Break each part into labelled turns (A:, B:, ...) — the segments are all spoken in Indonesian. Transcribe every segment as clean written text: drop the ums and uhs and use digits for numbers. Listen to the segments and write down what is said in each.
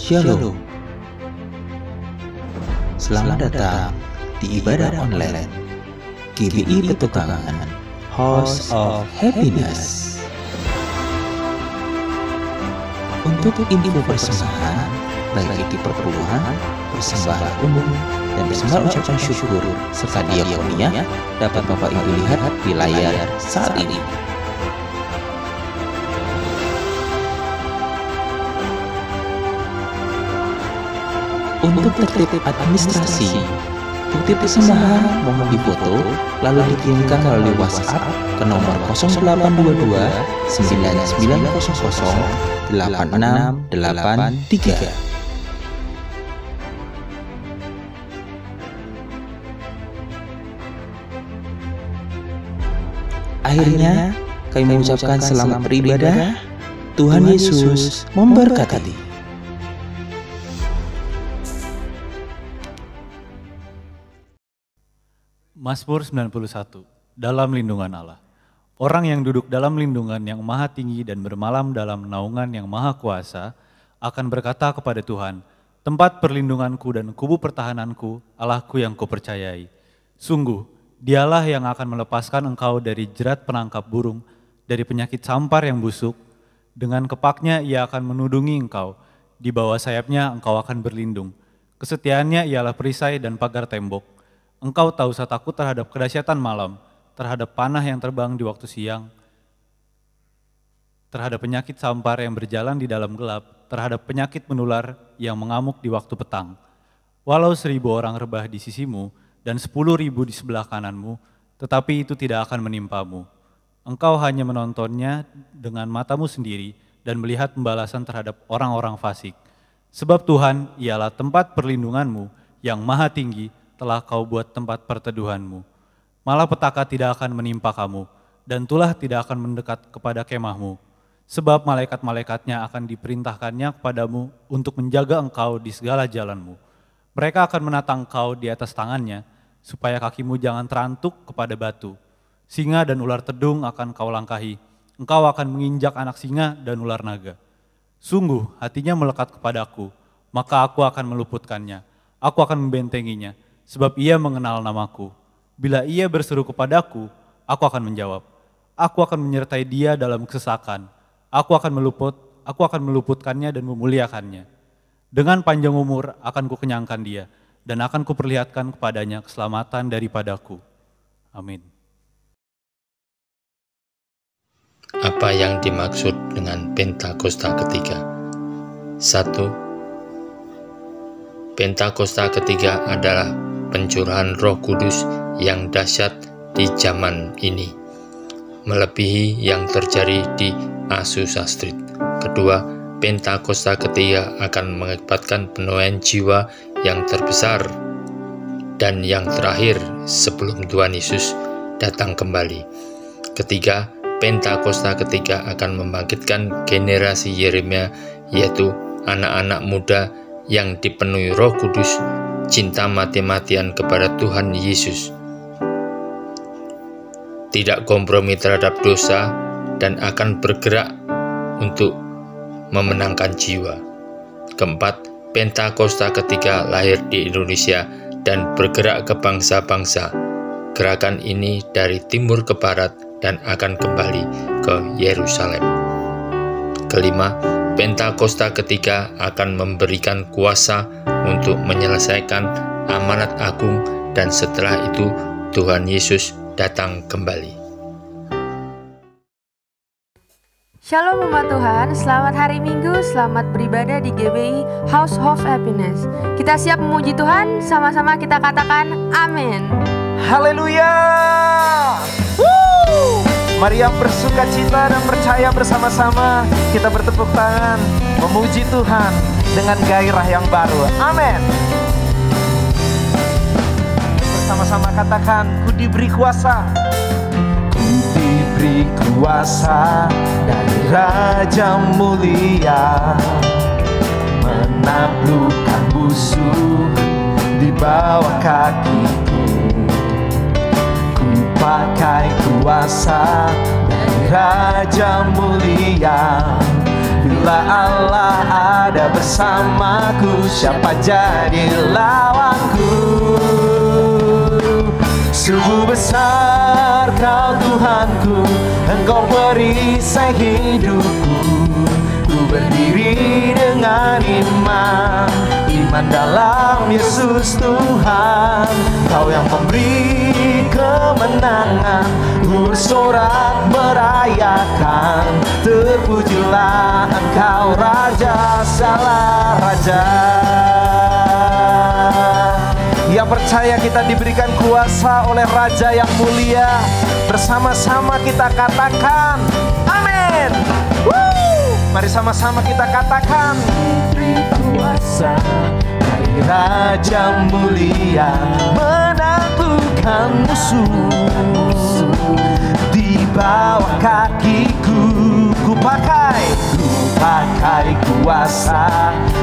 A: Shalom. Selamat datang di ibadah online GBI Petukangan, House of Happiness. Untuk info persembahan, baik di perpuluhan, persembahan umum, dan persembahan ucapan syukur serta diakonia, dapat Bapak Ibu lihat di layar saat ini. Untuk tertib administrasi, bukti persembahan mohon difoto lalu dikirimkan melalui WhatsApp ke nomor 0822 9900 8683. Akhirnya, kami mengucapkan selamat beribadah. Tuhan Yesus memberkati.
B: Mazmur 91, dalam lindungan Allah. Orang yang duduk dalam lindungan yang maha tinggi dan bermalam dalam naungan yang maha kuasa akan berkata kepada Tuhan, tempat perlindunganku dan kubu pertahananku, Allahku yang kupercayai. Sungguh, dialah yang akan melepaskan engkau dari jerat penangkap burung, dari penyakit sampar yang busuk. Dengan kepaknya ia akan menudungi engkau, di bawah sayapnya engkau akan berlindung. Kesetiaannya ialah perisai dan pagar tembok. Engkau tak usah takut terhadap kedahsyatan malam, terhadap panah yang terbang di waktu siang, terhadap penyakit sampar yang berjalan di dalam gelap, terhadap penyakit menular yang mengamuk di waktu petang. Walau 1000 orang rebah di sisimu dan 10.000 di sebelah kananmu, tetapi itu tidak akan menimpamu. Engkau hanya menontonnya dengan matamu sendiri dan melihat pembalasan terhadap orang-orang fasik. Sebab Tuhan ialah tempat perlindunganmu yang maha tinggi, telah kau buat tempat perteduhanmu. Malapetaka tidak akan menimpa kamu, dan tulah tidak akan mendekat kepada kemahmu. Sebab malaikat-malaikatnya akan diperintahkannya kepadamu untuk menjaga engkau di segala jalanmu. Mereka akan menatang engkau di atas tangannya, supaya kakimu jangan terantuk kepada batu. Singa dan ular tedung akan kau langkahi. Engkau akan menginjak anak singa dan ular naga. Sungguh hatinya melekat kepadaku, maka aku akan meluputkannya. Aku akan membentenginya. Sebab ia mengenal namaku. Bila ia berseru kepadaku, aku akan menjawab. Aku akan menyertai dia dalam kesesakan. Aku akan meluputkannya dan memuliakannya. Dengan panjang umur akan kukenyangkan dia, dan akan kuperlihatkan kepadanya keselamatan daripadaku. Amin.
C: Apa yang dimaksud dengan Pentakosta ketiga? 1. Pentakosta ketiga adalah pencurahan Roh Kudus yang dahsyat di zaman ini, melebihi yang terjadi di Azusa Street. Kedua, Pentakosta ketiga akan mengakibatkan penuaian jiwa yang terbesar dan yang terakhir sebelum Tuhan Yesus datang kembali. Ketiga, Pentakosta ketiga akan membangkitkan generasi Yeremia, yaitu anak-anak muda yang dipenuhi Roh Kudus, cinta mati-matian kepada Tuhan Yesus, tidak kompromi terhadap dosa, dan akan bergerak untuk memenangkan jiwa. Keempat, Pentakosta ketiga lahir di Indonesia dan bergerak ke bangsa-bangsa. Gerakan ini dari timur ke barat dan akan kembali ke Yerusalem. Kelima, Pentakosta ketiga akan memberikan kuasa untuk menyelesaikan amanat agung, dan setelah itu Tuhan Yesus datang kembali.
D: Shalom umat Tuhan, selamat hari Minggu, selamat beribadah di GBI House of Happiness. Kita siap memuji Tuhan, sama-sama kita katakan amin.
E: Haleluya. Mari yang bersuka cita dan percaya bersama-sama kita bertepuk tangan memuji Tuhan dengan gairah yang baru. Amin. Bersama-sama katakan, ku diberi kuasa. Ku diberi kuasa dari Raja Mulia, menaklukkan musuh di bawah kakiku. Pakai kuasa dari Raja Mulia, bila Bila Allah ada bersamaku, siapa jadi lawanku? Sungguh besar Kau Tuhanku, Engkau perisai hidupku. Ku berdiri dengan iman dalam Yesus Tuhan. Kau yang memberi kemenangan, ku bersorak merayakan. Terpujilah Engkau Raja segala raja. Yang percaya kita diberikan kuasa oleh Raja yang mulia. Bersama-sama kita katakan amin. Mari sama-sama kita katakan, diberi kuasa dari Raja mulia, menaklukkan musuh di bawah kakiku. Ku pakai kuasa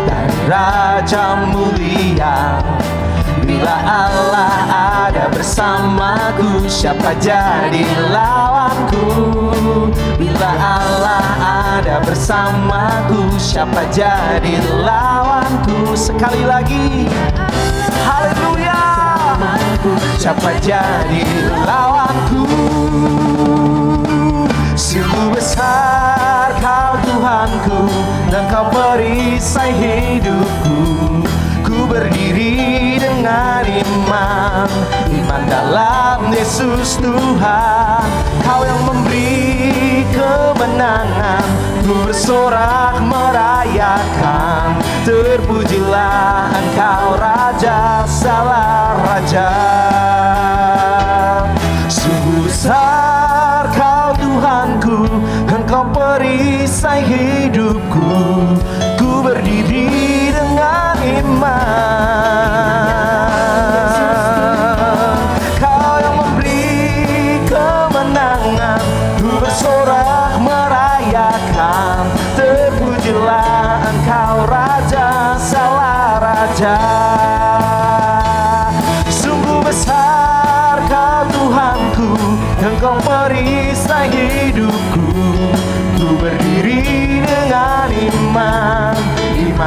E: dari Raja mulia. Bila Allah ada bersamaku, siapa jadi lawanku? Bila Allah ada bersamaku, siapa jadi lawanku? Sekali lagi, haleluya. Siapa jadi lawanku? Sungguh besar Kau Tuhanku, dan Kau perisai hidupku. Ku berdiri dengan iman dalam Yesus Tuhan. Kau yang memberi kemenangan, ku bersorak merayakan. Terpujilah Engkau Raja segala raja. Sungguh besar Kau Tuhanku, Engkau perisai hidupku. Ku berdiri dengan iman. Kau yang memberi kemenangan, ku bersorak merayakan. Terpujilah Engkau Raja segala raja. Sungguh besar Kau Tuhanku, Engkau perisai hidupku. Ku berdiri dengan iman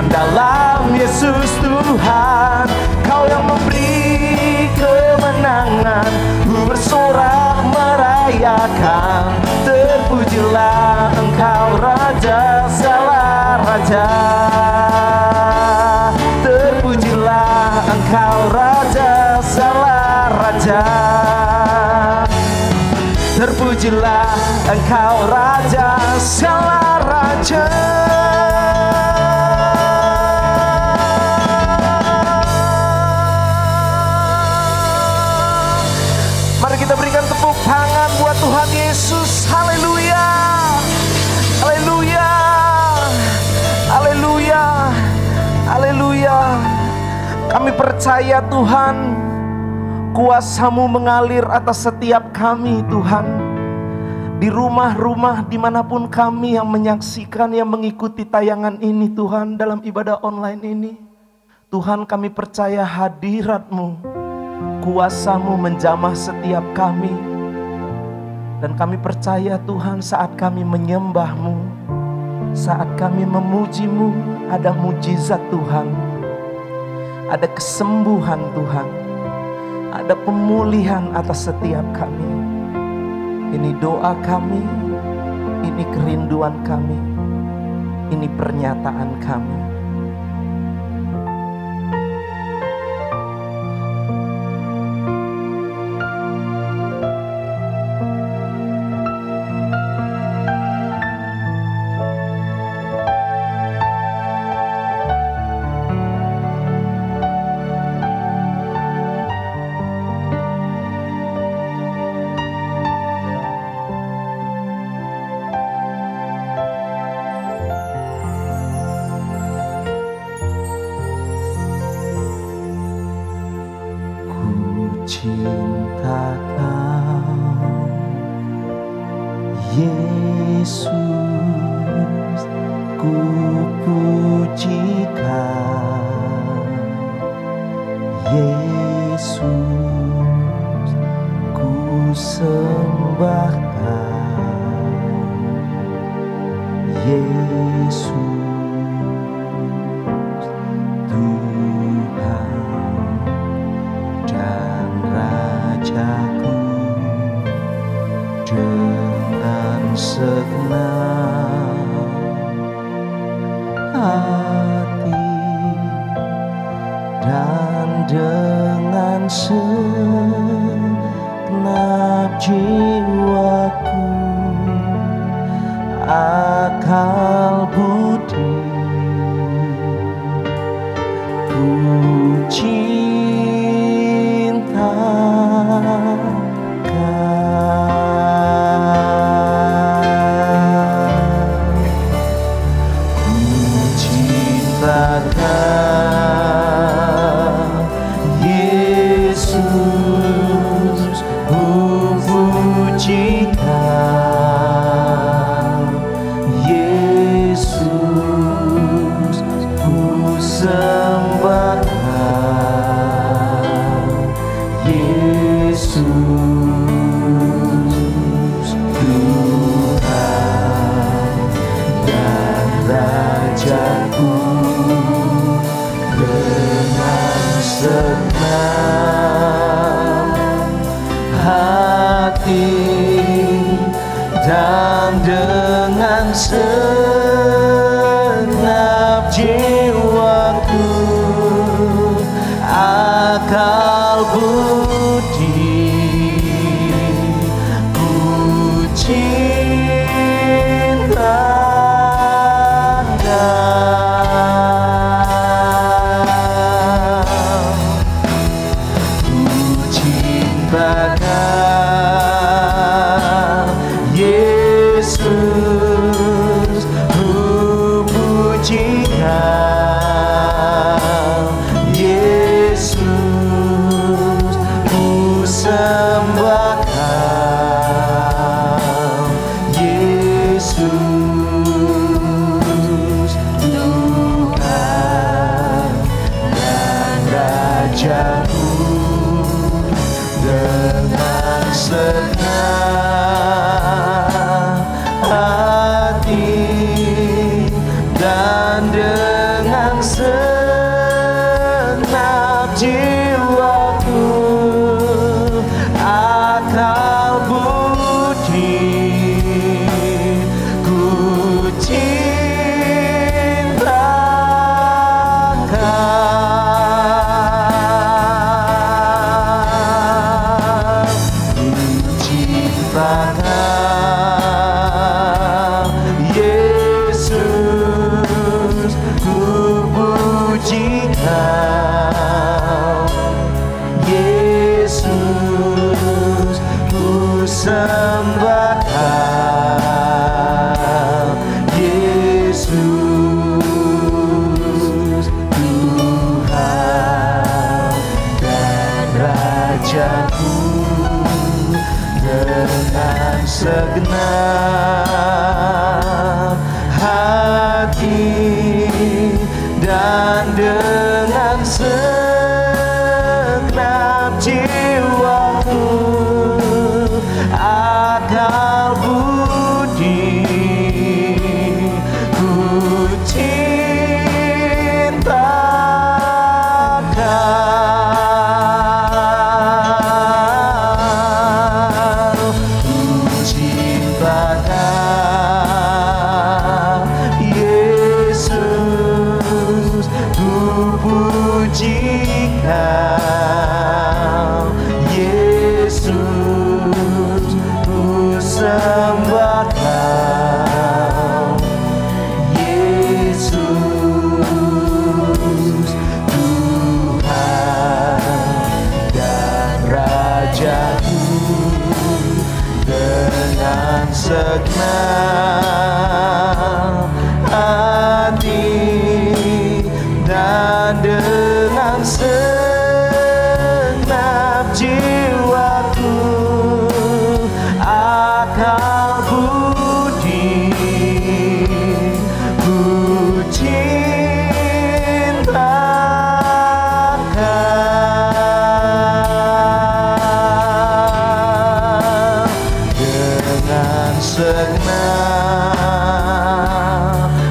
E: dalam Yesus Tuhan. Kau yang memberi kemenangan, ku bersorak merayakan. Terpujilah Engkau Raja segala raja. Terpujilah Engkau Raja segala raja. Terpujilah Engkau Raja segala raja. Mari kita berikan tepuk tangan buat Tuhan Yesus. Haleluya, haleluya, haleluya, haleluya. Kami percaya Tuhan, kuasa-Mu mengalir atas setiap kami Tuhan. Di rumah-rumah dimanapun kami yang menyaksikan, yang mengikuti tayangan ini Tuhan, dalam ibadah online ini, Tuhan kami percaya hadirat-Mu, kuasa-Mu menjamah setiap kami. Dan kami percaya Tuhan, saat kami menyembah-Mu, saat kami memuji-Mu, ada mujizat Tuhan, ada kesembuhan Tuhan, ada pemulihan atas setiap kami. Ini doa kami, ini kerinduan kami, ini pernyataan kami. Cinta Kau, Yesus, ku puji Kau, Yesus, ku sembah Kau, Yesus. segenap hati dan dengan segenap jiwaku, akal budi ku cintakan. Ku cintakan Yesus, ku pujikan Yesus, ku sembahkan Yesus, Tuhan dan Rajaku. Dengan senang hati dan dengan segenap jiwaku, akal budi ku cintakan Yesus, ku pujikan Yesus, ku sembahkan Yesus, Tuhan dan Rajaku. Dengan senang hati dan dengan segenap jiwaku, akal budi ku cintakan Yesus, ku pujikan Yesus, ku sembahkan Yesus, Tuhan dan Rajaku. Dengan segenap hati dan dengan segenap jiwaku, akal budi ku cintakan Yesus, ku pujikan Yesus, ku sembahkan Yesus, Tuhan dan Rajaku. Dengan segenap hati dan dengan segenap jiwaku, akal budi ku cintakan. Dengan segenap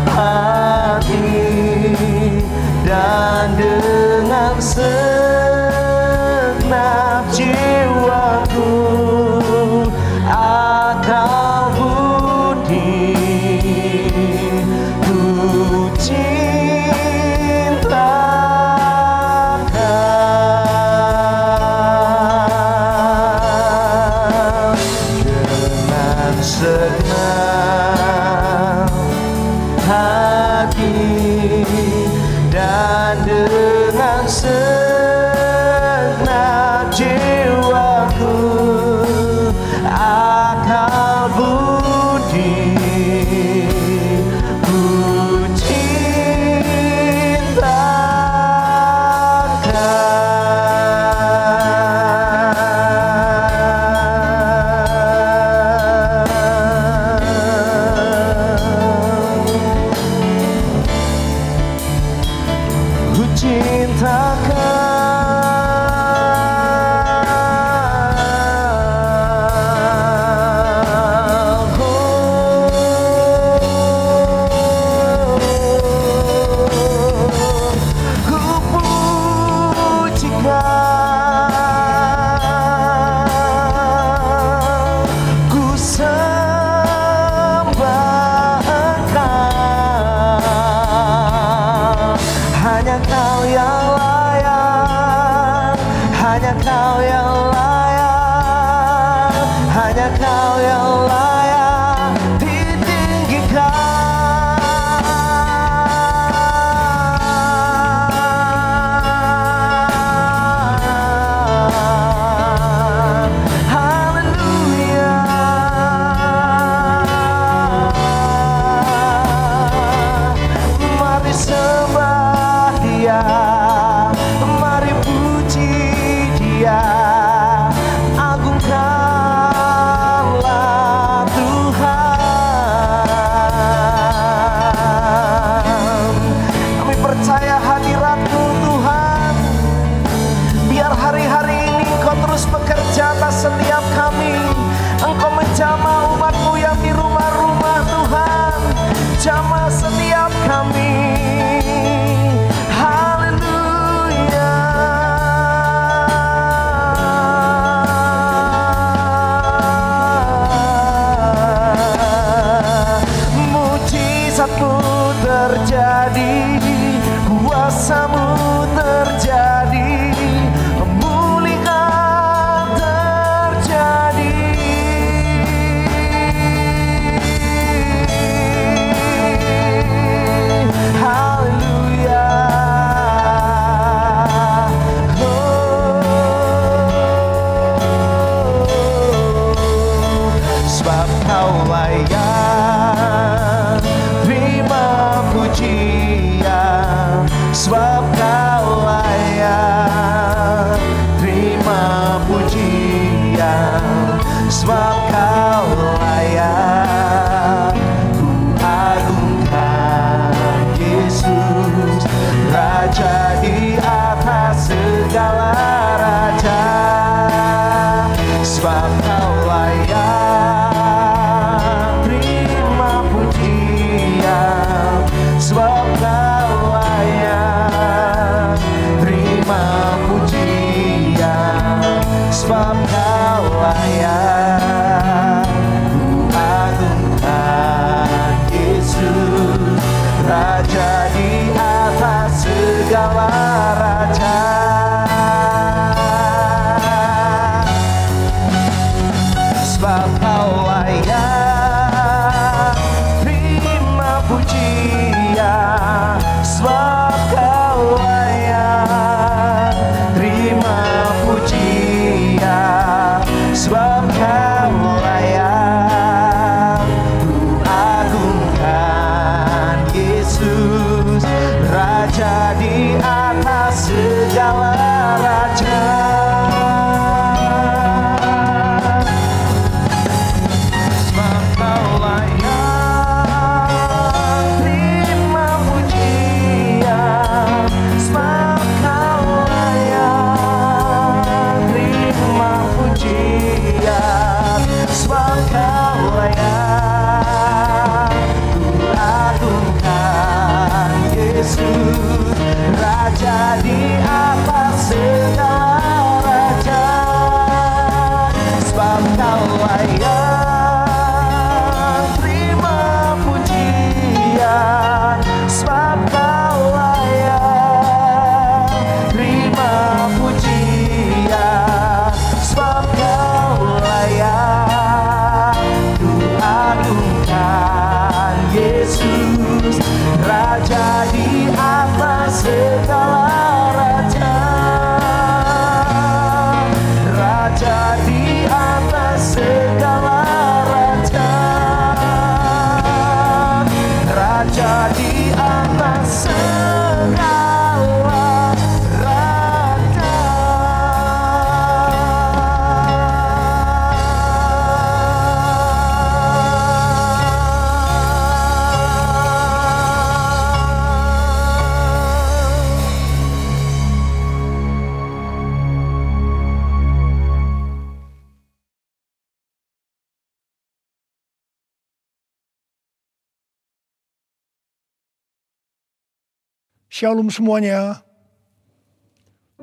E: hati dan dengan segenap jiwaku, akal budi segenap hati dan dengan segenap jiwaku akal budi ku setiap kami. Engkau menjamah umat-Mu yang di rumah-rumah Tuhan. Jamah setiap kami. Haleluya. Mujizat-Mu terjadi, kuasa-Mu terjadi, sebab Kau layak terima pujian, sebab Kau layak ku agungkan Yesus, Raja di atas segala raja, sebab Kau layak terima
F: segala rata.
G: Shalom semuanya.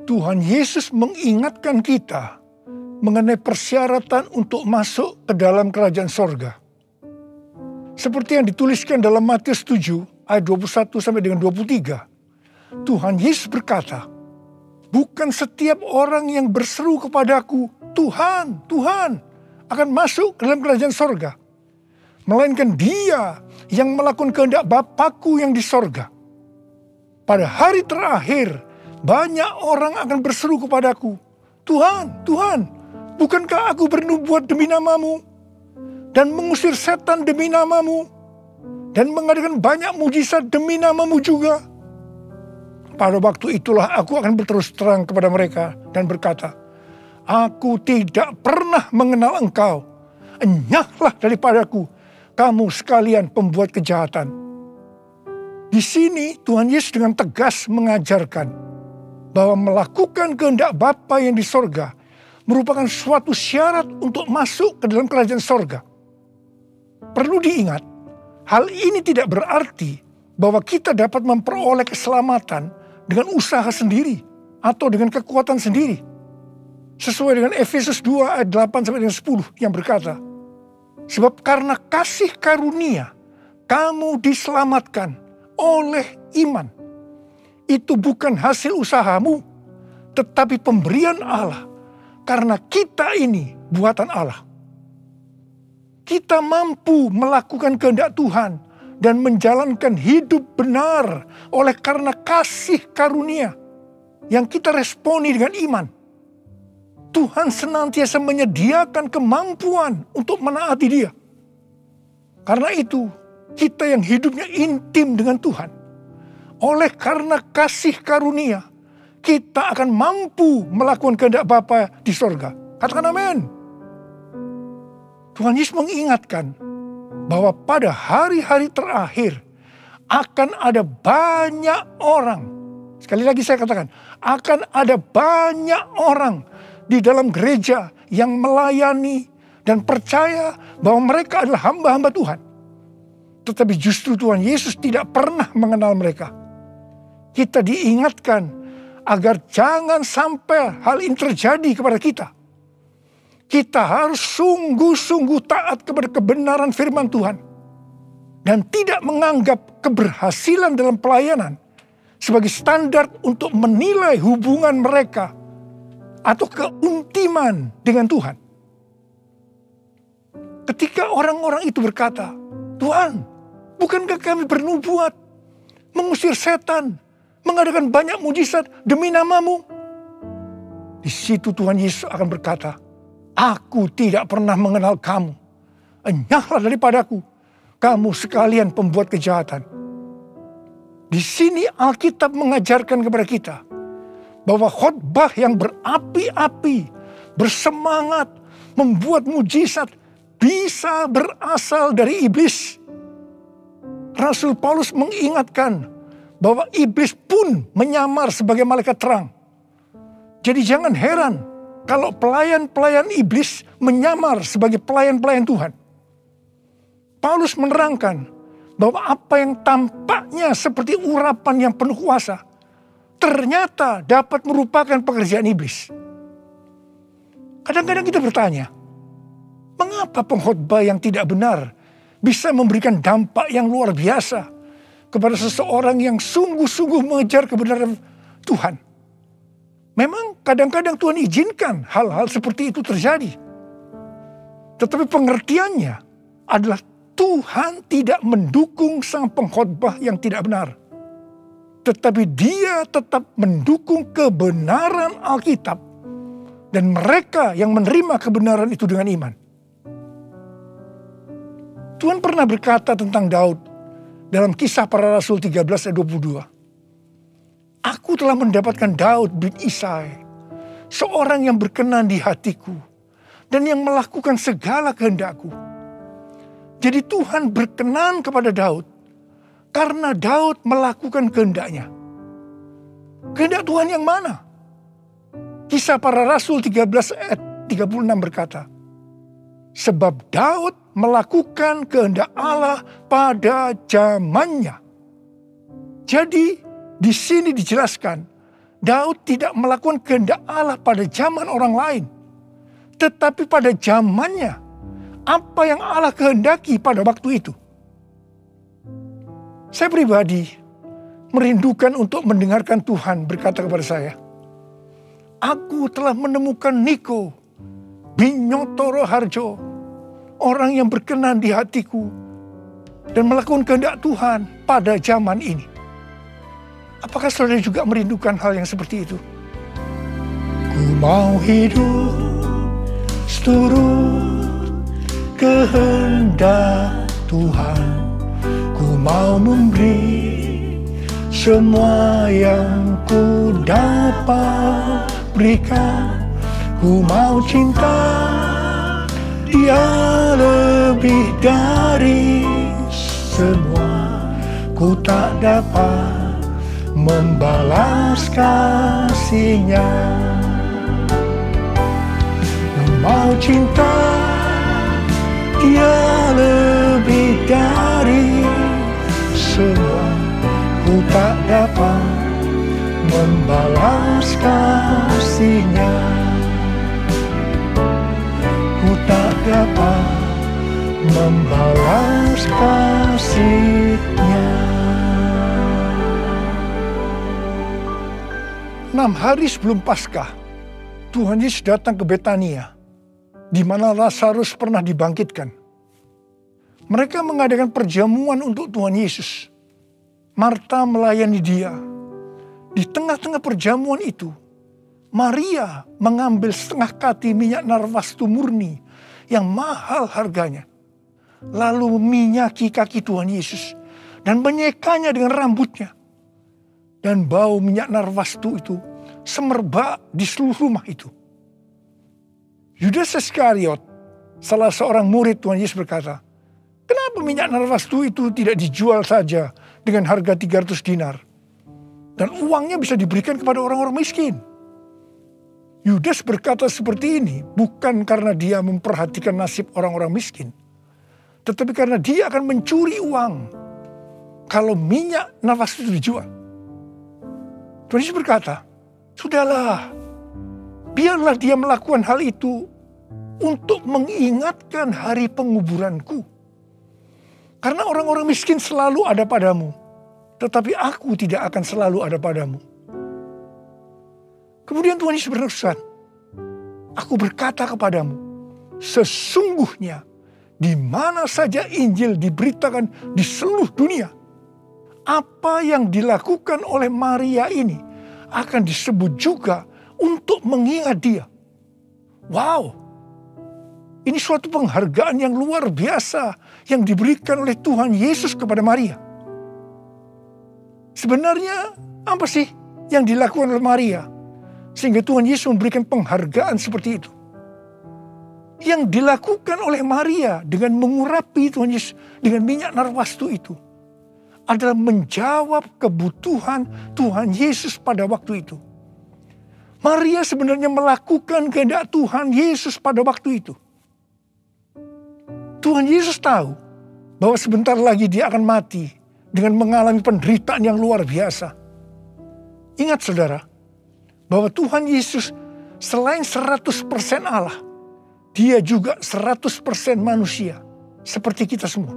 G: Tuhan Yesus mengingatkan kita mengenai persyaratan untuk masuk ke dalam kerajaan sorga. Seperti yang dituliskan dalam Matius 7 ayat 21 sampai dengan 23. Tuhan Yesus berkata, bukan setiap orang yang berseru kepadaku, Tuhan, Tuhan, akan masuk ke dalam kerajaan sorga. Melainkan dia yang melakukan kehendak Bapa-Ku yang di sorga. Pada hari terakhir, banyak orang akan berseru kepadaku, Tuhan, Tuhan, bukankah aku bernubuat demi namamu, dan mengusir setan demi namamu, dan mengadakan banyak mujizat demi namamu juga? Pada waktu itulah aku akan berterus terang kepada mereka dan berkata, aku tidak pernah mengenal engkau, enyahlah daripadaku, kamu sekalian pembuat kejahatan. Di sini Tuhan Yesus dengan tegas mengajarkan bahwa melakukan kehendak Bapa yang di sorga merupakan suatu syarat untuk masuk ke dalam kerajaan sorga. Perlu diingat, hal ini tidak berarti bahwa kita dapat memperoleh keselamatan dengan usaha sendiri atau dengan kekuatan sendiri. Sesuai dengan Efesus 2 ayat 8 sampai dengan 10 yang berkata, sebab karena kasih karunia kamu diselamatkan oleh iman. Itu bukan hasil usahamu, tetapi pemberian Allah. Karena kita ini buatan Allah. Kita mampu melakukan kehendak Tuhan dan menjalankan hidup benar oleh karena kasih karunia yang kita responi dengan iman. Tuhan senantiasa menyediakan kemampuan untuk menaati Dia. Karena itu, kita yang hidupnya intim dengan Tuhan, oleh karena kasih karunia, kita akan mampu melakukan kehendak Bapa di sorga. Katakan amin. Tuhan Yesus mengingatkan bahwa pada hari-hari terakhir akan ada banyak orang. Sekali lagi saya katakan, akan ada banyak orang di dalam gereja yang melayani dan percaya bahwa mereka adalah hamba-hamba Tuhan. Tetapi justru Tuhan Yesus tidak pernah mengenal mereka. Kita diingatkan agar jangan sampai hal ini terjadi kepada kita. Kita harus sungguh-sungguh taat kepada kebenaran firman Tuhan. Dan tidak menganggap keberhasilan dalam pelayanan sebagai standar untuk menilai hubungan mereka atau keuntiman dengan Tuhan. Ketika orang-orang itu berkata, Tuhan, bukankah kami bernubuat, mengusir setan, mengadakan banyak mujizat demi namamu? Di situ Tuhan Yesus akan berkata, aku tidak pernah mengenal kamu. Enyahlah daripadaku, kamu sekalian pembuat kejahatan. Di sini Alkitab mengajarkan kepada kita bahwa khotbah yang berapi-api, bersemangat, membuat mujizat bisa berasal dari iblis. Rasul Paulus mengingatkan bahwa iblis pun menyamar sebagai malaikat terang. Jadi jangan heran kalau pelayan-pelayan iblis menyamar sebagai pelayan-pelayan Tuhan. Paulus menerangkan bahwa apa yang tampaknya seperti urapan yang penuh kuasa, ternyata dapat merupakan pekerjaan iblis. Kadang-kadang kita bertanya, mengapa pengkhotbah yang tidak benar bisa memberikan dampak yang luar biasa kepada seseorang yang sungguh-sungguh mengejar kebenaran Tuhan? Memang kadang-kadang Tuhan izinkan hal-hal seperti itu terjadi. Tetapi pengertiannya adalah Tuhan tidak mendukung sang pengkhotbah yang tidak benar. Tetapi Dia tetap mendukung kebenaran Alkitab dan mereka yang menerima kebenaran itu dengan iman. Tuhan pernah berkata tentang Daud Dalam Kisah Para Rasul 13 ayat 22. Aku telah mendapatkan Daud bin Isai, seorang yang berkenan di hatiku dan yang melakukan segala kehendakku. Jadi Tuhan berkenan kepada Daud karena Daud melakukan kehendaknya. Kehendak Tuhan yang mana? Kisah Para Rasul 13 ayat 36 berkata, sebab Daud melakukan kehendak Allah pada zamannya. Jadi di sini dijelaskan, Daud tidak melakukan kehendak Allah pada zaman orang lain, tetapi pada zamannya. Apa yang Allah kehendaki pada waktu itu. Saya pribadi merindukan untuk mendengarkan Tuhan berkata kepada saya, aku telah menemukan Niko bin Nyotoro Harjo, orang yang berkenan di hatiku dan melakukan kehendak Tuhan pada zaman ini. Apakah saudara juga merindukan hal yang seperti itu? Ku mau hidup seturut kehendak Tuhan, ku mau memberi semua yang ku dapat berikan. Ku mau cinta Dia lebih dari semua. Ku tak dapat membalas kasih-Nya. Ku mau cinta Dia lebih dari semua. Ku tak dapat membalas kasih-Nya. Ku tak dapat membalas kasih-Nya. 6 hari sebelum Paskah, Tuhan Yesus datang ke Betania, di mana Lazarus pernah dibangkitkan. Mereka mengadakan perjamuan untuk Tuhan Yesus. Marta melayani Dia. Di tengah-tengah perjamuan itu, Maria mengambil setengah kati minyak narwastu murni yang mahal harganya. Lalu meminyaki kaki Tuhan Yesus dan menyekanya dengan rambutnya. Dan bau minyak narwastu itu semerbak di seluruh rumah itu. Yudas Iskariot, salah seorang murid Tuhan Yesus berkata, kenapa minyak narwastu itu tidak dijual saja dengan harga 300 dinar? Dan uangnya bisa diberikan kepada orang-orang miskin. Yudas berkata seperti ini bukan karena dia memperhatikan nasib orang-orang miskin, tetapi karena dia akan mencuri uang kalau minyak narwastu itu dijual. Tuhan Yesus berkata, sudahlah, biarlah dia melakukan hal itu untuk mengingatkan hari penguburanku. Karena orang-orang miskin selalu ada padamu, tetapi aku tidak akan selalu ada padamu. Kemudian Tuhan Yesus berpesan, aku berkata kepadamu, sesungguhnya di mana saja Injil diberitakan di seluruh dunia, apa yang dilakukan oleh Maria ini akan disebut juga untuk mengingat dia. Wow, ini suatu penghargaan yang luar biasa yang diberikan oleh Tuhan Yesus kepada Maria. Sebenarnya apa sih yang dilakukan oleh Maria sehingga Tuhan Yesus memberikan penghargaan seperti itu? Yang dilakukan oleh Maria dengan mengurapi Tuhan Yesus dengan minyak narwastu itu adalah menjawab kebutuhan Tuhan Yesus pada waktu itu. Maria sebenarnya melakukan kehendak Tuhan Yesus pada waktu itu. Tuhan Yesus tahu bahwa sebentar lagi dia akan mati dengan mengalami penderitaan yang luar biasa. Ingat saudara, bahwa Tuhan Yesus selain 100% Allah, dia juga 100% manusia seperti kita semua.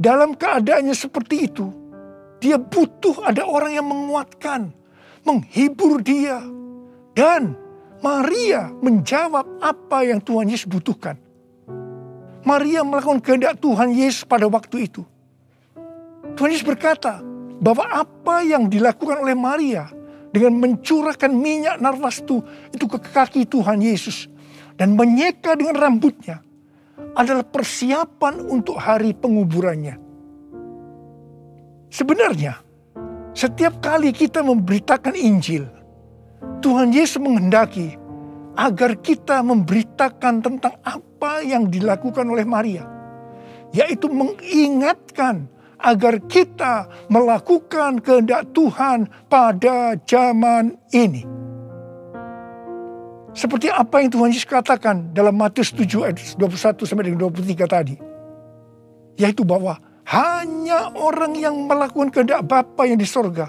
G: Dalam keadaannya seperti itu, dia butuh ada orang yang menguatkan, menghibur dia. Dan Maria menjawab apa yang Tuhan Yesus butuhkan. Maria melakukan kehendak Tuhan Yesus pada waktu itu. Tuhan Yesus berkata bahwa apa yang dilakukan oleh Maria dengan mencurahkan minyak narwastu itu ke kaki Tuhan Yesus dan menyeka dengan rambutnya adalah persiapan untuk hari penguburannya. Sebenarnya, setiap kali kita memberitakan Injil, Tuhan Yesus menghendaki agar kita memberitakan tentang apa yang dilakukan oleh Maria, yaitu mengingatkan agar kita melakukan kehendak Tuhan pada zaman ini. Seperti apa yang Tuhan Yesus katakan dalam Matius 7 ayat 21 sampai dengan 23 tadi, yaitu bahwa hanya orang yang melakukan kehendak Bapa yang di sorga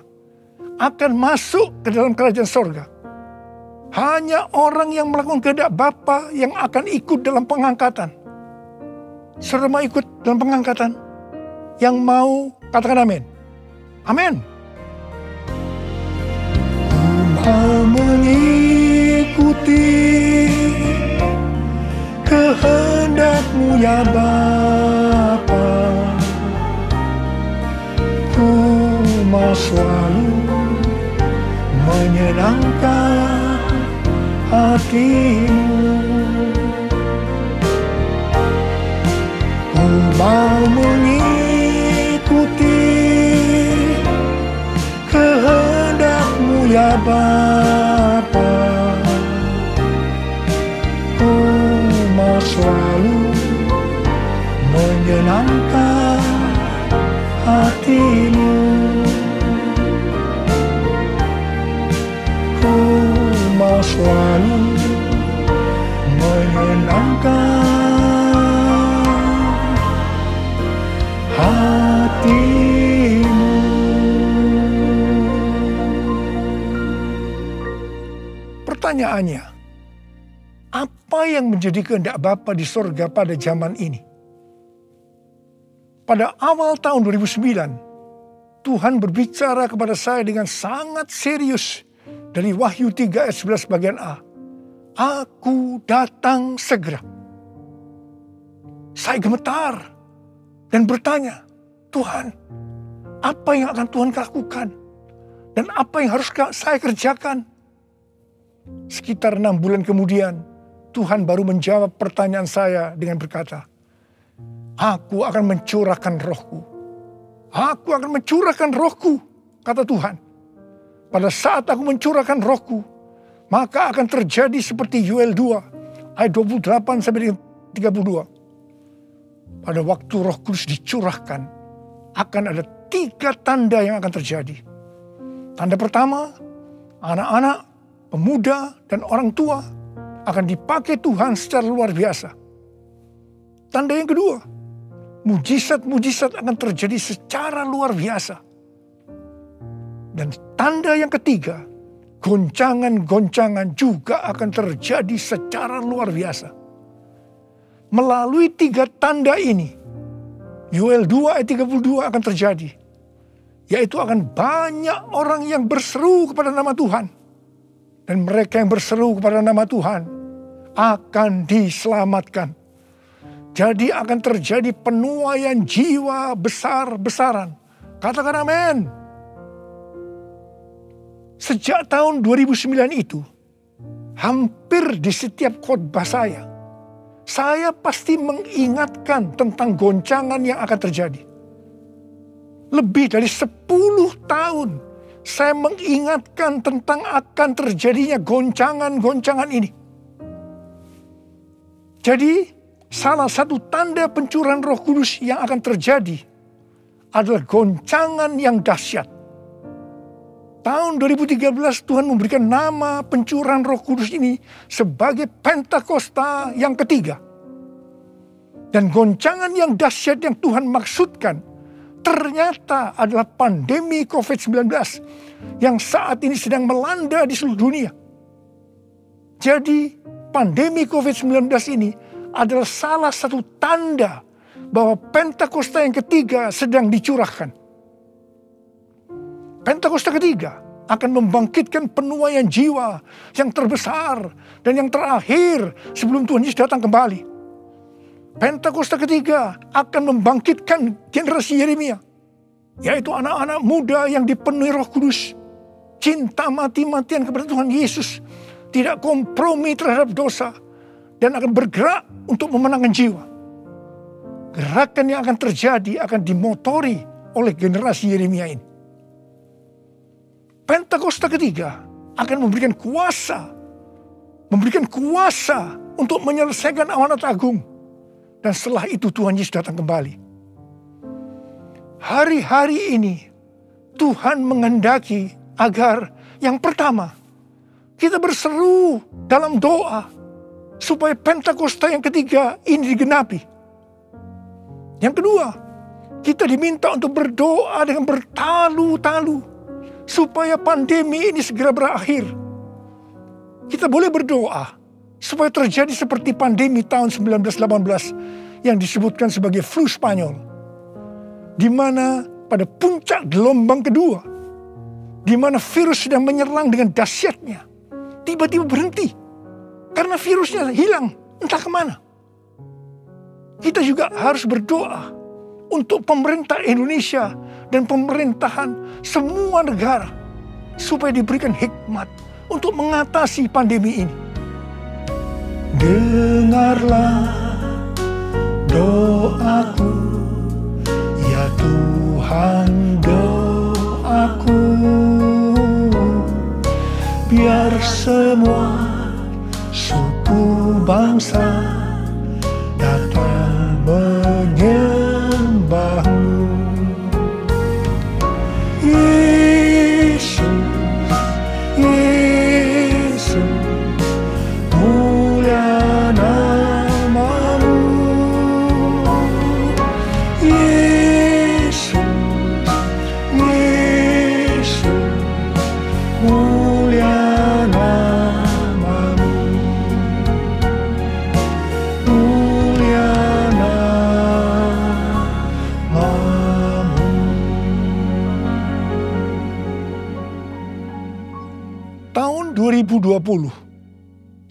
G: akan masuk ke dalam kerajaan sorga. Hanya orang yang melakukan kehendak Bapa yang akan ikut dalam pengangkatan. Saudara mau ikut dalam pengangkatan? Yang mau katakan amin. Amin. Mau mengikuti kehendak-Mu ya Bapa. Ku mau selalu menyenangkan hati-Mu. Ku mau mengikuti kehendak-Mu ya Bapa. Ku mau selalu menyenangkan hati-Mu. Ku mau selalu menyenangkan hati-Mu. Pertanyaannya, apa yang menjadi kehendak Bapa di sorga pada zaman ini? Pada awal tahun 2009, Tuhan berbicara kepada saya dengan sangat serius dari Wahyu 3 ayat 11 bagian A. Aku datang segera. Saya gemetar dan bertanya, Tuhan, apa yang akan Tuhan lakukan? Dan apa yang harus saya kerjakan? Sekitar 6 bulan kemudian, Tuhan baru menjawab pertanyaan saya dengan berkata, Aku akan mencurahkan rohku. Aku akan mencurahkan rohku, kata Tuhan. Pada saat aku mencurahkan rohku, maka akan terjadi seperti Yoel 2, ayat 28 sampai 32. Pada waktu Roh Kudus dicurahkan, akan ada 3 tanda yang akan terjadi. Tanda pertama, anak-anak, pemuda, dan orang tua akan dipakai Tuhan secara luar biasa. Tanda yang kedua, mujizat-mujizat akan terjadi secara luar biasa. Dan tanda yang ketiga, goncangan-goncangan juga akan terjadi secara luar biasa. Melalui 3 tanda ini, Yoel 2 ayat 32 akan terjadi. Yaitu akan banyak orang yang berseru kepada nama Tuhan. Dan mereka yang berseru kepada nama Tuhan akan diselamatkan. Jadi akan terjadi penuaian jiwa besar-besaran. Katakan amin. Sejak tahun 2009 itu, hampir di setiap khotbah saya pasti mengingatkan tentang goncangan yang akan terjadi. Lebih dari 10 tahun saya mengingatkan tentang akan terjadinya goncangan-goncangan ini. Jadi salah satu tanda pencurahan Roh Kudus yang akan terjadi adalah goncangan yang dahsyat. Tahun 2013 Tuhan memberikan nama pencurahan Roh Kudus ini sebagai Pentakosta yang ketiga. Dan goncangan yang dahsyat yang Tuhan maksudkan ternyata adalah pandemi COVID-19 yang saat ini sedang melanda di seluruh dunia. Jadi pandemi COVID-19 ini adalah salah satu tanda bahwa Pentakosta yang ketiga sedang dicurahkan. Pentakosta ketiga akan membangkitkan penuaian jiwa yang terbesar dan yang terakhir sebelum Tuhan Yesus datang kembali. Pentakosta ketiga akan membangkitkan generasi Yeremia, yaitu anak-anak muda yang dipenuhi Roh Kudus, cinta mati-matian kepada Tuhan Yesus, tidak kompromi terhadap dosa, dan akan bergerak untuk memenangkan jiwa. Gerakan yang akan terjadi akan dimotori oleh generasi Yeremia ini. Pentakosta ketiga akan memberikan kuasa untuk menyelesaikan amanat agung. Dan setelah itu Tuhan Yesus datang kembali. Hari-hari ini Tuhan menghendaki agar yang pertama, kita berseru dalam doa supaya Pentakosta yang ketiga ini digenapi. Yang kedua, kita diminta untuk berdoa dengan bertalu-talu supaya pandemi ini segera berakhir. Kita boleh berdoa supaya terjadi seperti pandemi tahun 1918 yang disebutkan sebagai flu Spanyol, di mana pada puncak gelombang kedua, di mana virus sedang menyerang dengan dahsyatnya, tiba-tiba berhenti karena virusnya hilang entah kemana. Kita juga harus berdoa untuk pemerintah Indonesia dan pemerintahan semua negara supaya diberikan hikmat untuk mengatasi pandemi ini. Dengarlah doaku, ya Tuhan, doaku, biar semua suku bangsa datang menyembahmu. Yesus, Yesus, mulia namamu. Yesus, Yesus, mulia namamu. Mulia namamu. Tahun 2020,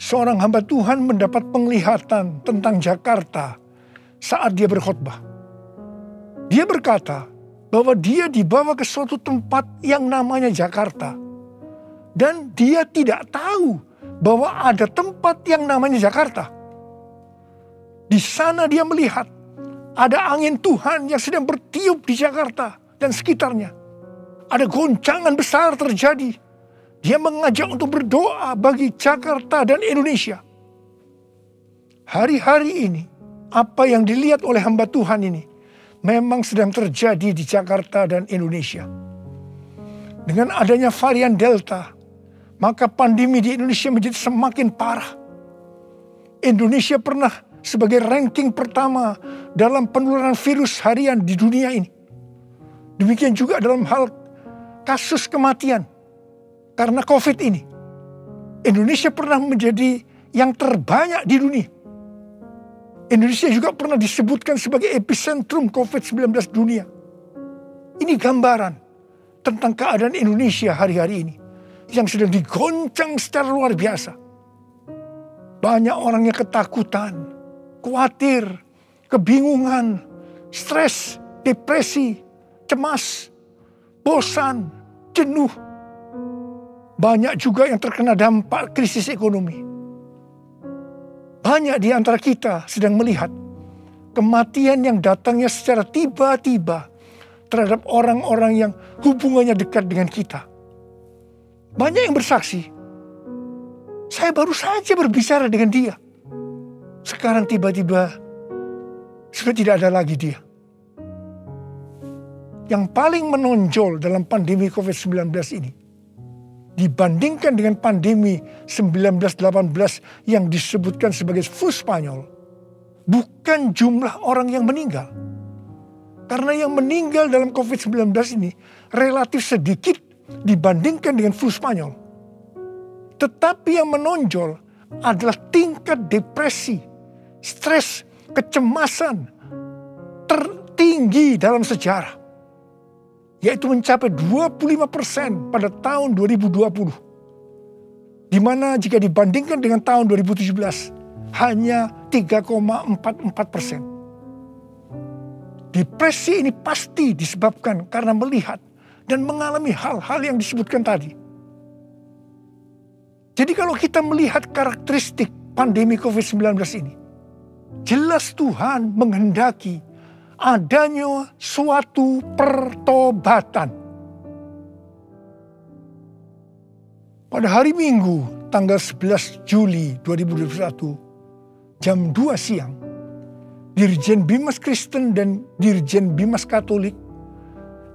G: seorang hamba Tuhan mendapat penglihatan tentang Jakarta saat dia berkhotbah. Dia berkata bahwa dia dibawa ke suatu tempat yang namanya Jakarta. Dan dia tidak tahu bahwa ada tempat yang namanya Jakarta. Di sana dia melihat ada angin Tuhan yang sedang bertiup di Jakarta dan sekitarnya. Ada goncangan besar terjadi. Dia mengajak untuk berdoa bagi Jakarta dan Indonesia. Hari-hari ini, apa yang dilihat oleh hamba Tuhan ini memang sedang terjadi di Jakarta dan Indonesia. Dengan adanya varian Delta, maka pandemi di Indonesia menjadi semakin parah. Indonesia pernah sebagai ranking pertama dalam penularan virus harian di dunia ini. Demikian juga dalam hal kasus kematian karena COVID ini. Indonesia pernah menjadi yang terbanyak di dunia. Indonesia juga pernah disebutkan sebagai epicentrum COVID-19 dunia. Ini gambaran tentang keadaan Indonesia hari-hari ini yang sedang digoncang secara luar biasa. Banyak orang yang ketakutan, khawatir, kebingungan, stres, depresi, cemas, bosan, jenuh. Banyak juga yang terkena dampak krisis ekonomi. Banyak di antara kita sedang melihat kematian yang datangnya secara tiba-tiba terhadap orang-orang yang hubungannya dekat dengan kita. Banyak yang bersaksi, saya baru saja berbicara dengan dia. Sekarang tiba-tiba sudah tidak ada lagi dia. Yang paling menonjol dalam pandemi COVID-19 ini, dibandingkan dengan pandemi 1918 yang disebutkan sebagai flu Spanyol, bukan jumlah orang yang meninggal. Karena yang meninggal dalam COVID-19 ini relatif sedikit dibandingkan dengan flu Spanyol. Tetapi yang menonjol adalah tingkat depresi, stres, kecemasan tertinggi dalam sejarah. Yaitu mencapai 25% pada tahun 2020. Di mana jika dibandingkan dengan tahun 2017 hanya 3,44%. Depresi ini pasti disebabkan karena melihat dan mengalami hal-hal yang disebutkan tadi. Jadi kalau kita melihat karakteristik pandemi COVID-19 ini, jelas Tuhan menghendaki adanya suatu pertobatan. Pada hari Minggu, tanggal 11 Juli 2021, jam 2 siang, Dirjen Bimas Kristen dan Dirjen Bimas Katolik,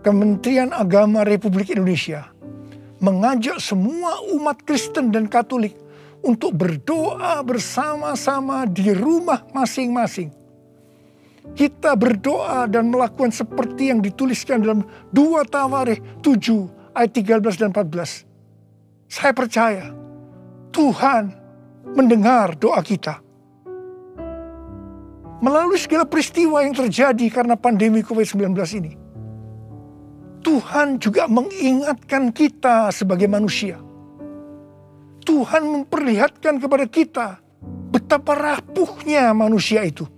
G: Kementerian Agama Republik Indonesia, mengajak semua umat Kristen dan Katolik untuk berdoa bersama-sama di rumah masing-masing. Kita berdoa dan melakukan seperti yang dituliskan dalam 2 Tawarikh 7 ayat 13 dan 14. Saya percaya Tuhan mendengar doa kita. Melalui segala peristiwa yang terjadi karena pandemi COVID-19 ini, Tuhan juga mengingatkan kita sebagai manusia. Tuhan memperlihatkan kepada kita betapa rapuhnya manusia itu.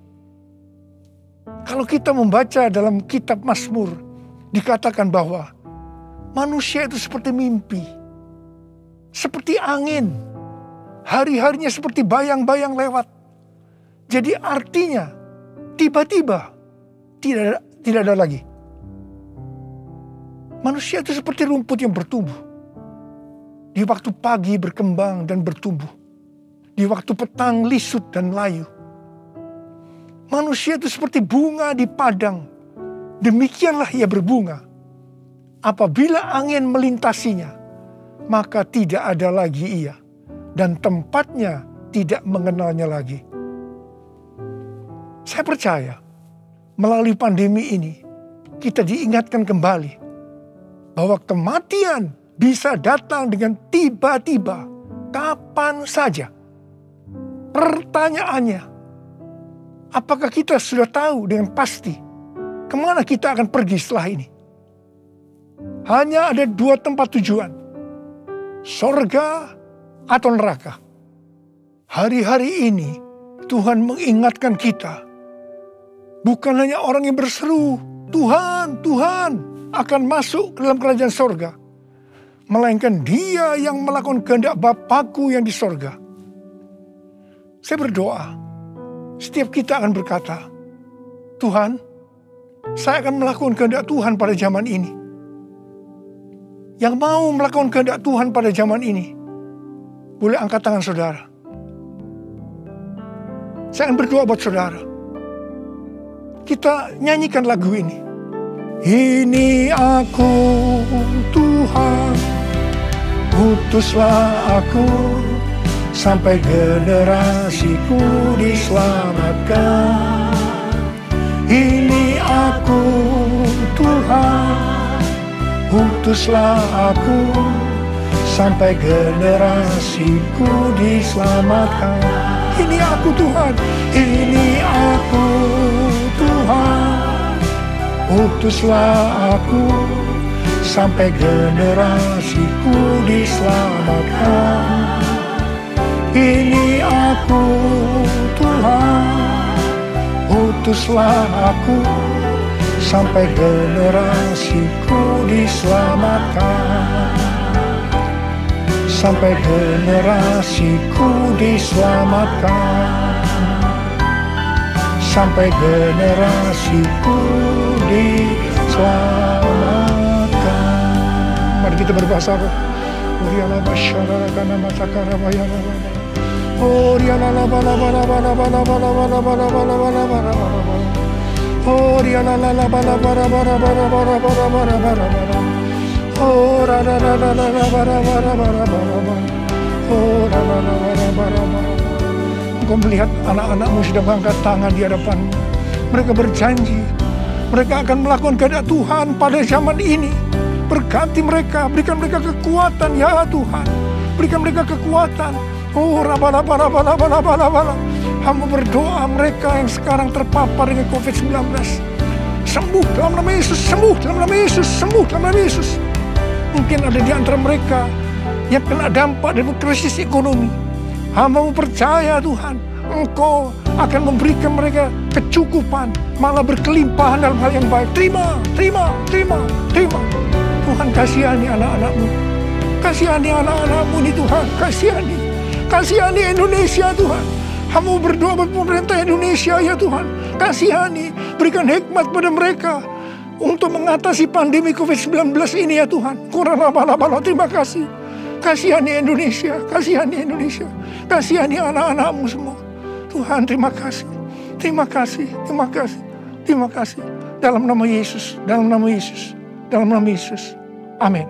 G: Kalau kita membaca dalam kitab Mazmur, dikatakan bahwa manusia itu seperti mimpi, seperti angin, hari-harinya seperti bayang-bayang lewat. Jadi artinya tiba-tiba tidak ada lagi. Manusia itu seperti rumput yang bertumbuh. Di waktu pagi berkembang dan bertumbuh. Di waktu petang lisut dan layu. Manusia itu seperti bunga di padang. Demikianlah ia berbunga. Apabila angin melintasinya, maka tidak ada lagi ia. Dan tempatnya tidak mengenalnya lagi. Saya percaya melalui pandemi ini kita diingatkan kembali bahwa kematian bisa datang dengan tiba-tiba, kapan saja. Pertanyaannya, apakah kita sudah tahu dengan pasti kemana kita akan pergi setelah ini? Hanya ada 2 tempat tujuan, sorga atau neraka. Hari-hari ini Tuhan mengingatkan kita, bukan hanya orang yang berseru, Tuhan, Tuhan, akan masuk ke dalam kerajaan sorga. Melainkan dia yang melakukan kehendak Bapakku yang di sorga. Saya berdoa, setiap kita akan berkata, Tuhan, saya akan melakukan kehendak Tuhan pada zaman ini. Yang mau melakukan kehendak Tuhan pada zaman ini, boleh angkat tangan saudara. Saya akan berdoa buat saudara. Kita nyanyikan lagu ini. Ini aku Tuhan, utuslah aku, sampai generasiku diselamatkan. Ini aku Tuhan, utuslah aku, sampai generasiku diselamatkan. Ini aku Tuhan, ini aku Tuhan, utuslah aku, sampai generasiku diselamatkan. Ini aku Tuhan, utuslah aku, sampai generasiku diselamatkan. Sampai generasiku diselamatkan. Sampai generasiku diselamatkan. Mari kita berbahasa roh. Uriala basyara kana matakara bayana. Uriala la bala bala bala bala bala bala bala bala bala bala. Uriala la la bala bala bala bala bala bala bala bala. Ora la la la la bala bala bala bala. Ora la la la bala bala. Engkau melihat anak-anakmu sudah mengangkat tangan di hadapanmu. Mereka berjanji, mereka akan melakukan kehendak Tuhan pada zaman ini. Berkati mereka, berikan mereka kekuatan ya Tuhan. Berikan mereka kekuatan. Oh, rabala-bala-bala-bala-bala. Hamba berdoa mereka yang sekarang terpapar dengan COVID-19. Sembuh dalam nama Yesus, sembuh dalam nama Yesus, sembuh dalam nama Yesus. Mungkin ada di antara mereka yang kena dampak dari krisis ekonomi. Hamba percaya Tuhan, Engkau akan memberikan mereka kecukupan, malah berkelimpahan dalam hal yang baik. Terima, terima, terima, terima. Tuhan kasihani anak-anakmu. Kasihani anak-anakmu ini Tuhan, kasihani. Kasihani Indonesia Tuhan. Hamba berdoa buat pemerintah Indonesia ya Tuhan. kasihani, berikan hikmat pada mereka untuk mengatasi pandemi COVID-19 ini ya Tuhan. Terima kasih. Kasihani Indonesia, kasihani Indonesia, kasihani anak-anak-Mu semua. Tuhan, terima kasih, terima kasih, terima kasih, terima kasih. Dalam nama Yesus, dalam nama Yesus, dalam nama Yesus. Amin.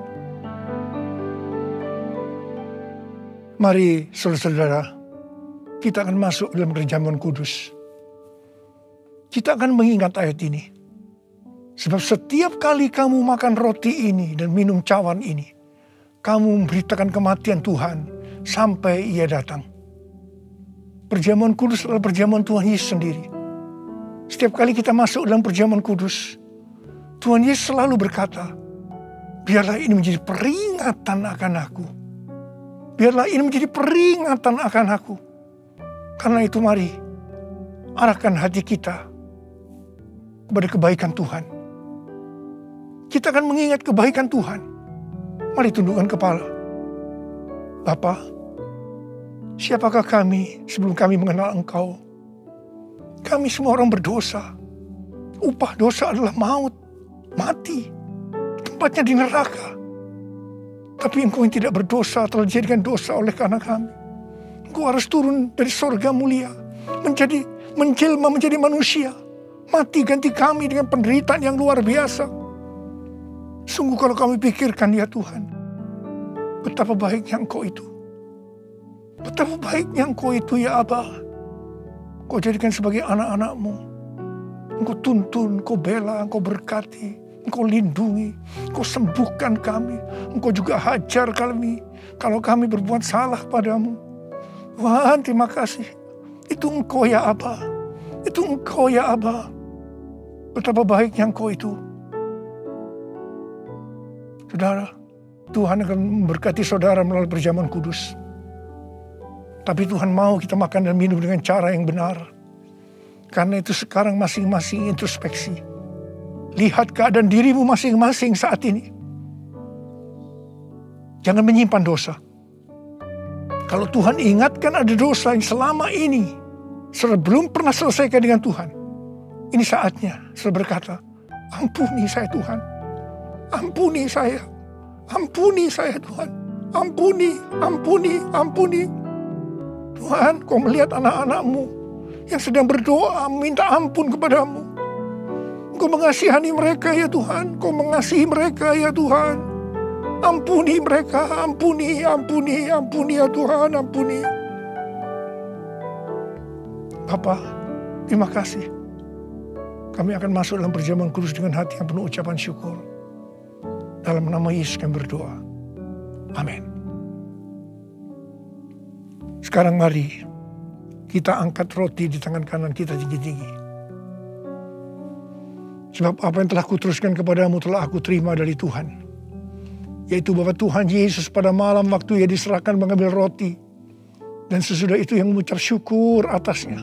G: Mari saudara-saudara, kita akan masuk dalam perjamuan kudus. Kita akan mengingat ayat ini. Sebab setiap kali kamu makan roti ini dan minum cawan ini, kamu memberitakan kematian Tuhan sampai Ia datang. Perjamuan kudus adalah perjamuan Tuhan Yesus sendiri. Setiap kali kita masuk dalam perjamuan kudus, Tuhan Yesus selalu berkata, biarlah ini menjadi peringatan akan aku. Biarlah ini menjadi peringatan akan aku. Karena itu mari, arahkan hati kita kepada kebaikan Tuhan. Kita akan mengingat kebaikan Tuhan. Mari tundukkan kepala. Bapa, siapakah kami sebelum kami mengenal Engkau? Kami semua orang berdosa. Upah dosa adalah maut, mati. Tempatnya di neraka. Tapi Engkau yang tidak berdosa telah dijadikan dosa oleh karena kami. Engkau harus turun dari sorga mulia, menjelma menjadi manusia, mati ganti kami dengan penderitaan yang luar biasa. Sungguh kalau kami pikirkan ya Tuhan, betapa baiknya Engkau itu. Betapa baiknya Engkau itu ya Aba. Engkau jadikan sebagai anak-anak-Mu. Engkau tuntun, Engkau bela, Engkau berkati. Engkau lindungi, Engkau sembuhkan kami. Engkau juga hajar kami kalau kami berbuat salah padamu. Tuhan, terima kasih. Itu Engkau ya Aba. Itu Engkau ya Aba. Betapa baiknya Engkau itu. Saudara, Tuhan akan memberkati saudara melalui perjamuan kudus. Tapi Tuhan mau kita makan dan minum dengan cara yang benar. Karena itu sekarang masing-masing introspeksi. Lihat keadaan dirimu masing-masing saat ini. Jangan menyimpan dosa. Kalau Tuhan ingatkan ada dosa yang selama ini belum pernah selesaikan dengan Tuhan, ini saatnya saya berkata, ampuni saya Tuhan. Ampuni saya. Ampuni saya Tuhan. Ampuni, ampuni, ampuni. Tuhan, Kau melihat anak-anak-Mu yang sedang berdoa minta ampun kepadamu. Kau mengasihani mereka ya Tuhan. Kau mengasihi mereka ya Tuhan. Ampuni mereka. Ampuni, ampuni, ampuni ya Tuhan. Ampuni. Bapa, terima kasih. Kami akan masuk dalam perjamuan kudus dengan hati yang penuh ucapan syukur. Dalam nama Yesus kami berdoa. Amin. Sekarang mari kita angkat roti di tangan kanan kita tinggi-tinggi. Sebab apa yang telah kuteruskan kepadamu telah aku terima dari Tuhan. Yaitu bahwa Tuhan Yesus pada malam waktu Ia diserahkan mengambil roti. Dan sesudah itu yang mengucap syukur atasnya.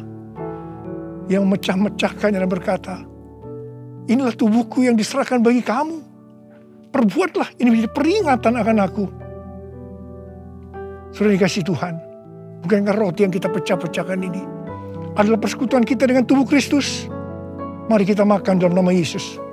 G: Yang memecah-mecahkannya dan berkata, inilah tubuhku yang diserahkan bagi kamu. Perbuatlah ini menjadi peringatan akan aku. Sudah dikasih Tuhan. Bukankah roti yang kita pecah-pecahkan ini adalah persekutuan kita dengan tubuh Kristus? Mari kita makan dalam nama Yesus.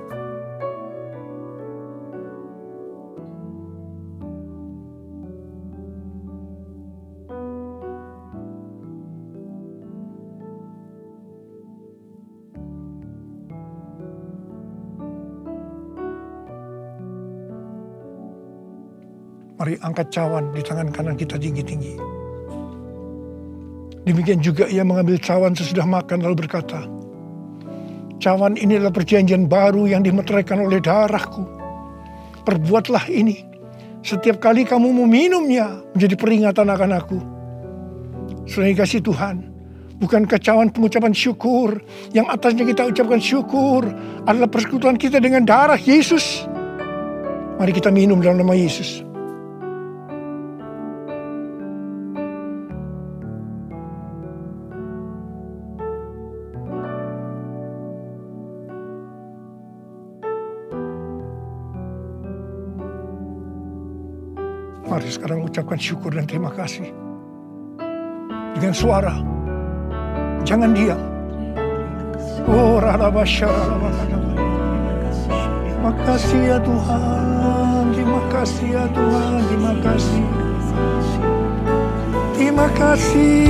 G: Mari angkat cawan di tangan kanan kita tinggi-tinggi. Demikian juga Ia mengambil cawan sesudah makan lalu berkata, cawan ini adalah perjanjian baru yang dimeteraikan oleh darahku. Perbuatlah ini. Setiap kali kamu meminumnya menjadi peringatan akan aku. Sudah dikasih Tuhan. Bukankah cawan pengucapan syukur yang atasnya kita ucapkan syukur adalah persekutuan kita dengan darah Yesus. Mari kita minum dalam nama Yesus. Mari sekarang ucapkan syukur dan terima kasih. Dengan suara. Jangan diam. Oh, terima kasih ya Tuhan, terima kasih ya Tuhan, terima kasih. Terima kasih.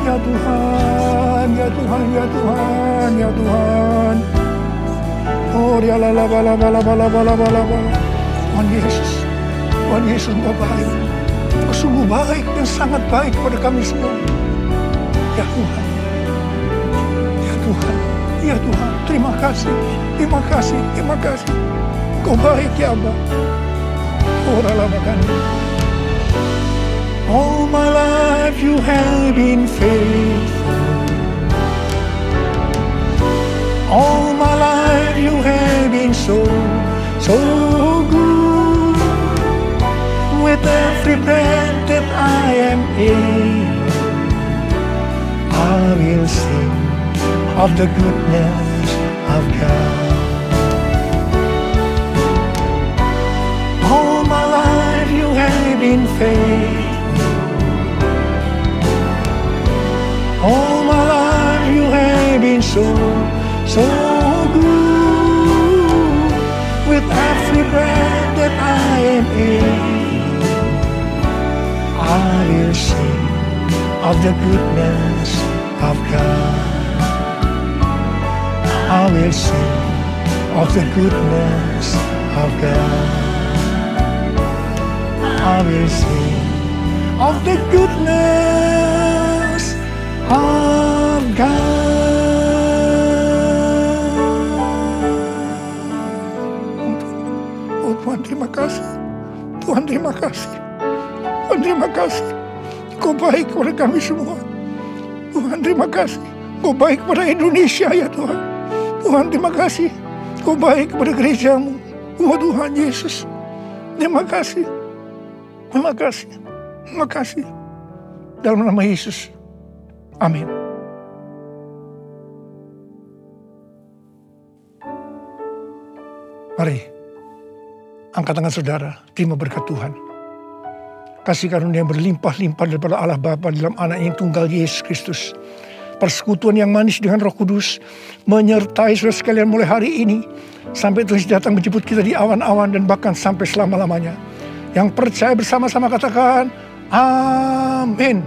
G: Ya Tuhan, ya Tuhan, ya Tuhan, ya Tuhan. Oh, ya la la la la la la la la la. Tuhan Yesus, Tuhan Yesus Engkau baik. Engkau sungguh baik dan sangat baik kepada kami semua. Ya Tuhan, ya Tuhan, ya Tuhan. Terima kasih, terima kasih, terima kasih. Engkau baik ya Abba. Oh, ralabakan. All my life you have been faithful. All my life you have been so good. With every breath that I am able, I will sing of the goodness of God. All my life you have been faithful. All my life you have been so good. With every breath that I am able, I will sing of the goodness of God. I will sing of the goodness of God. I will sing of the goodness of God. Oh Tuhan, terima kasih. Tuhan, terima kasih. Tuhan, terima kasih. Kau baik kepada kami semua. Tuhan, terima kasih. Kau baik kepada Indonesia ya Tuhan. Tuhan, terima kasih. Kau baik kepada gerejamu. Oh Tuhan Yesus, terima kasih. Terima kasih. Terima kasih. Dalam nama Yesus. Amin. Mari, angkat tangan saudara, terima berkat Tuhan. Kasih karunia yang berlimpah-limpah daripada Allah Bapa dalam anak yang tunggal Yesus Kristus. Persekutuan yang manis dengan Roh Kudus menyertai saudara sekalian mulai hari ini sampai Tuhan datang menjemput kita di awan-awan dan bahkan sampai selama-lamanya. Yang percaya bersama-sama katakan, amin.